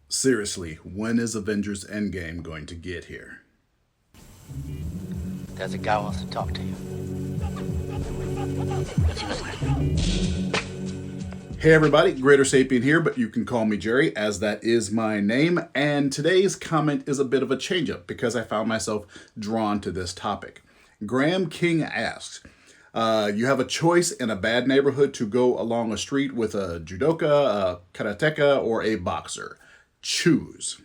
Seriously, when is Avengers Endgame going to get here? There's a guy who wants to talk to you. What's he listening? Hey everybody, GreaterSapien here, but you can call me Jerry as that is my name, and today's comment is a bit of a change-up because I found myself drawn to this topic. Graham King asks, you have a choice in a bad neighborhood to go along a street with a judoka, a karateka, or a boxer. Choose.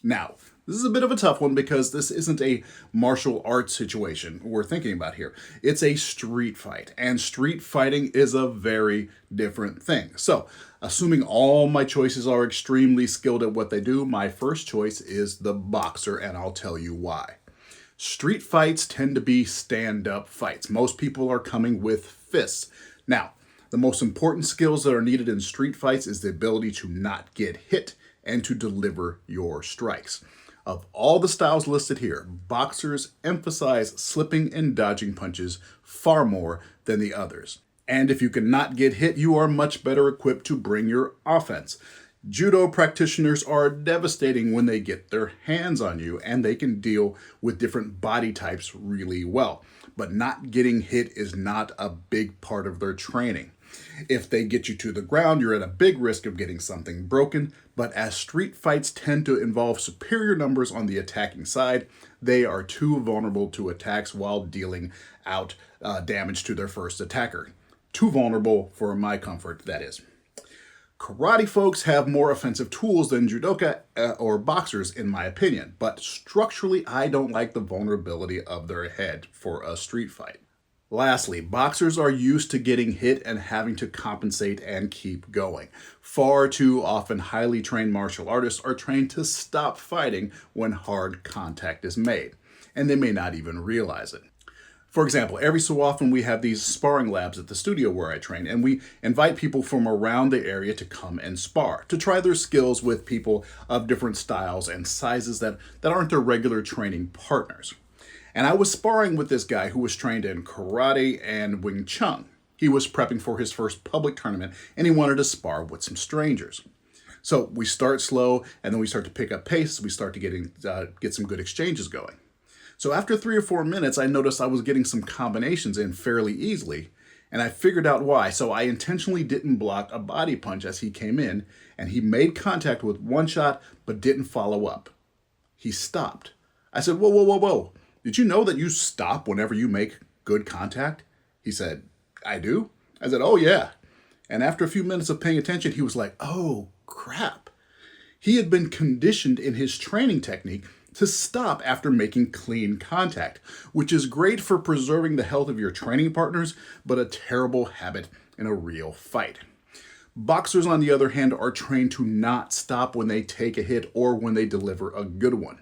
Now, this is a bit of a tough one because this isn't a martial arts situation we're thinking about here. It's a street fight, and street fighting is a very different thing. So, assuming all my choices are extremely skilled at what they do, my first choice is the boxer, and I'll tell you why. Street fights tend to be stand-up fights. Most people are coming with fists. Now, the most important skills that are needed in street fights is the ability to not get hit and to deliver your strikes. Of all the styles listed here, boxers emphasize slipping and dodging punches far more than the others. And if you cannot get hit, you are much better equipped to bring your offense. Judo practitioners are devastating when they get their hands on you, and they can deal with different body types really well. But not getting hit is not a big part of their training. If they get you to the ground, you're at a big risk of getting something broken, but as street fights tend to involve superior numbers on the attacking side, they are too vulnerable to attacks while dealing out damage to their first attacker. Too vulnerable for my comfort, that is. Karate folks have more offensive tools than judoka or boxers, in my opinion, but structurally, I don't like the vulnerability of their head for a street fight. Lastly, boxers are used to getting hit and having to compensate and keep going. Far too often, highly trained martial artists are trained to stop fighting when hard contact is made, and they may not even realize it. For example, every so often we have these sparring labs at the studio where I train, and we invite people from around the area to come and spar, to try their skills with people of different styles and sizes that aren't their regular training partners. And I was sparring with this guy who was trained in karate and Wing Chun. He was prepping for his first public tournament, and he wanted to spar with some strangers. So we start slow, and then we start to pick up pace. We start to get some good exchanges going. So after 3 or 4 minutes, I noticed I was getting some combinations in fairly easily, and I figured out why. So I intentionally didn't block a body punch as he came in, and he made contact with one shot, but didn't follow up. He stopped. I said, whoa, whoa, whoa, whoa. Did you know that you stop whenever you make good contact? He said, I do? I said, oh yeah. And after a few minutes of paying attention, he was like, oh crap. He had been conditioned in his training technique to stop after making clean contact, which is great for preserving the health of your training partners, but a terrible habit in a real fight. Boxers, on the other hand, are trained to not stop when they take a hit or when they deliver a good one.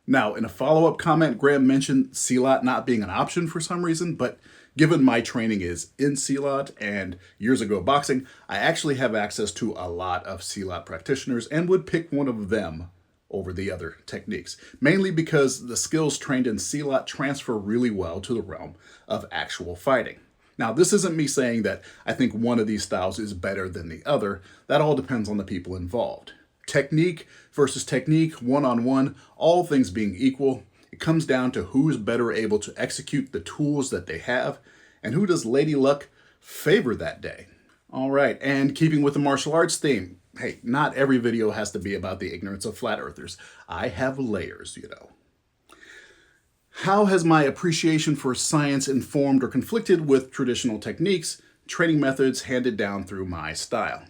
Now, in a follow-up comment, Graham mentioned Silat not being an option for some reason, but given my training is in Silat and years ago boxing, I actually have access to a lot of Silat practitioners and would pick one of them over the other techniques, mainly because the skills trained in Silat transfer really well to the realm of actual fighting. Now, this isn't me saying that I think one of these styles is better than the other. That all depends on the people involved. Technique versus technique, one-on-one, all things being equal, it comes down to who's better able to execute the tools that they have, and who does Lady Luck favor that day. All right, and keeping with the martial arts theme, hey, not every video has to be about the ignorance of flat earthers. I have layers, you know. How has my appreciation for science informed or conflicted with traditional techniques, training methods handed down through my style?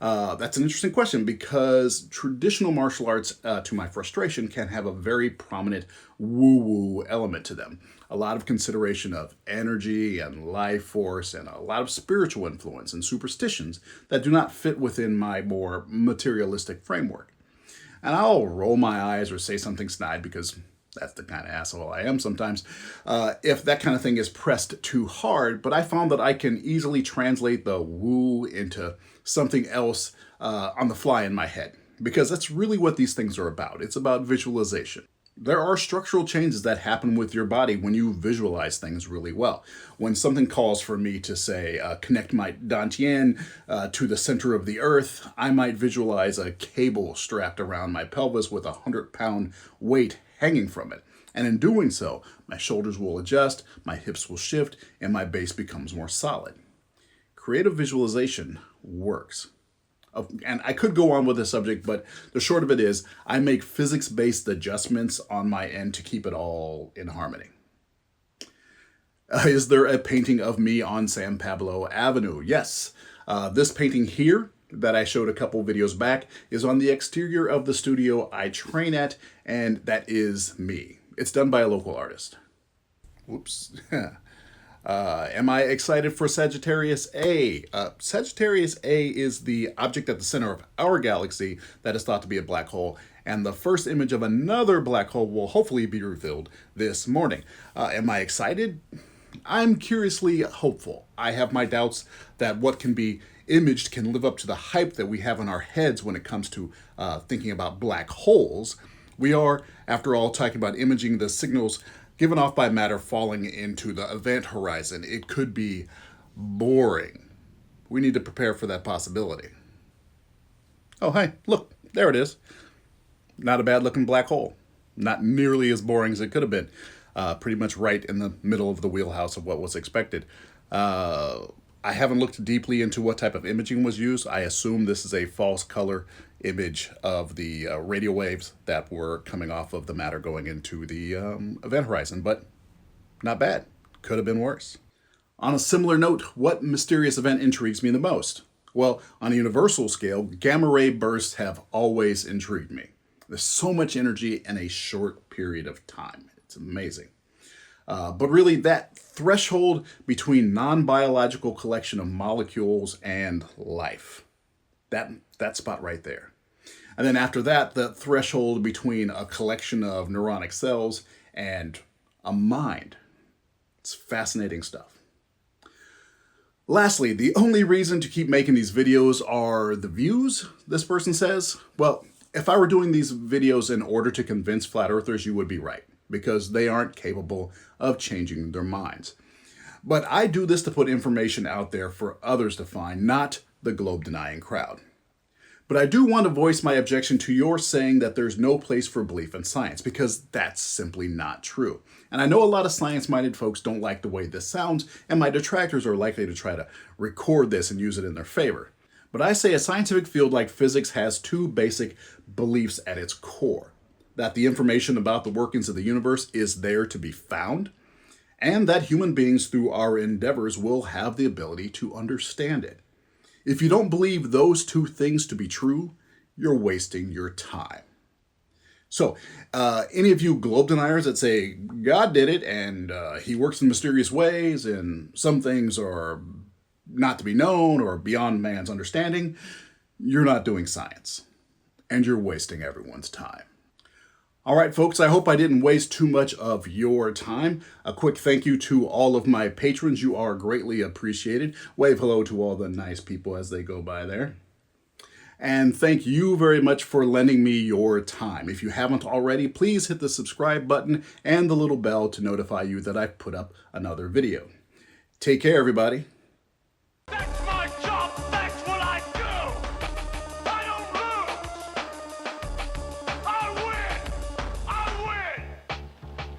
That's an interesting question because traditional martial arts, to my frustration, can have a very prominent woo-woo element to them. A lot of consideration of energy and life force and a lot of spiritual influence and superstitions that do not fit within my more materialistic framework. And I'll roll my eyes or say something snide because that's the kind of asshole I am sometimes, if that kind of thing is pressed too hard, but I found that I can easily translate the woo into something else on the fly in my head, because that's really what these things are about. It's about visualization. There are structural changes that happen with your body when you visualize things really well. When something calls for me to say, connect my dantian to the center of the earth, I might visualize a cable strapped around my pelvis with a 100-pound weight hanging from it. And in doing so, my shoulders will adjust, my hips will shift, and my base becomes more solid. Creative visualization works. And I could go on with this subject, but the short of it is I make physics-based adjustments on my end to keep it all in harmony. Is there a painting of me on San Pablo Avenue? Yes. This painting here that I showed a couple videos back is on the exterior of the studio I train at, and that is me. It's done by a local artist. Whoops. Am I excited for Sagittarius A? Sagittarius A is the object at the center of our galaxy that is thought to be a black hole, and the first image of another black hole will hopefully be revealed this morning. Am I excited? I'm curiously hopeful. I have my doubts that what can be imaged can live up to the hype that we have in our heads when it comes to thinking about black holes. We are, after all, talking about imaging the signals given off by matter falling into the event horizon. It could be boring. We need to prepare for that possibility. Oh, hey, look, there it is. Not a bad looking black hole. Not nearly as boring as it could have been. Pretty much right in the middle of the wheelhouse of what was expected. I haven't looked deeply into what type of imaging was used. I assume this is a false color image of the radio waves that were coming off of the matter going into the event horizon, but not bad. Could have been worse. On a similar note, what mysterious event intrigues me the most? Well, on a universal scale, gamma ray bursts have always intrigued me. There's so much energy in a short period of time. It's amazing. But really, that threshold between non-biological collection of molecules and life, that spot right there. And then after that, the threshold between a collection of neuronic cells and a mind. It's fascinating stuff. Lastly, the only reason to keep making these videos are the views, this person says. Well, if I were doing these videos in order to convince flat earthers, you would be right, because they aren't capable of changing their minds. But I do this to put information out there for others to find, not the globe-denying crowd. But I do want to voice my objection to your saying that there's no place for belief in science, because that's simply not true. And I know a lot of science-minded folks don't like the way this sounds, and my detractors are likely to try to record this and use it in their favor. But I say a scientific field like physics has two basic beliefs at its core: that the information about the workings of the universe is there to be found, and that human beings through our endeavors will have the ability to understand it. If you don't believe those two things to be true, you're wasting your time. So, any of you globe deniers that say God did it and he works in mysterious ways and some things are not to be known or beyond man's understanding, you're not doing science and you're wasting everyone's time. All right, folks, I hope I didn't waste too much of your time. A quick thank you to all of my patrons. You are greatly appreciated. Wave hello to all the nice people as they go by there. And thank you very much for lending me your time. If you haven't already, please hit the subscribe button and the little bell to notify you that I've put up another video. Take care, everybody. That's my job! That's what I do! I don't lose! I win!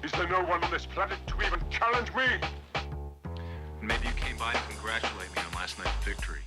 Is there no one on this planet to even challenge me? Maybe you came by to congratulate me on last night's victory.